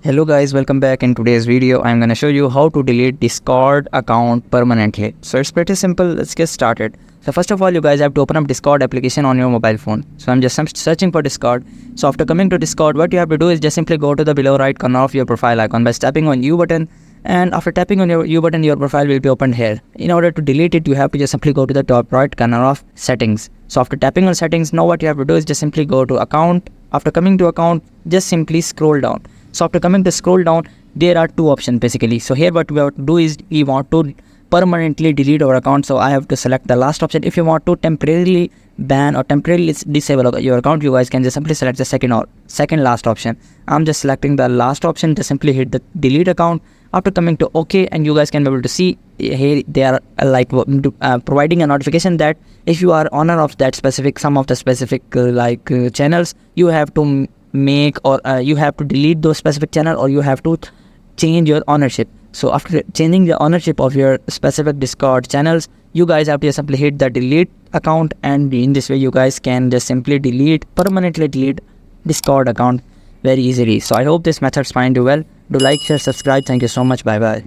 Hello guys, welcome back. In today's video I'm gonna show you how to delete Discord account permanently. So it's pretty simple. Let's get started. So first of all, you guys have to open up Discord application on your mobile phone. So I'm just searching for Discord. So after coming to Discord, what you have to do is just simply go to the below right corner of your profile icon by tapping on U button, and after tapping on your U button, your profile will be opened here. In order to delete it, you have to just simply go to the top right corner of settings. So after tapping on settings, now what you have to do is just simply go to account. After coming to account, just simply scroll down. So after coming to scroll down, there are two options basically. So here what we have to do is we want to permanently delete our account. So I have to select the last option. If you want to temporarily ban or temporarily disable your account, you guys can just simply select the second last option. I'm just selecting the last option. Just simply hit the delete account. After coming to OK, and you guys can be able to see here they are providing a notification that if you are owner of that specific channels, you have to make or you have to delete those specific channel, or you have to change your ownership. So after changing the ownership of your specific Discord channels, you guys have to simply hit the delete account, and in this way you guys can just simply permanently delete Discord account very easily. So I hope this method finds you well. Do like, share, subscribe. Thank you so much. Bye bye.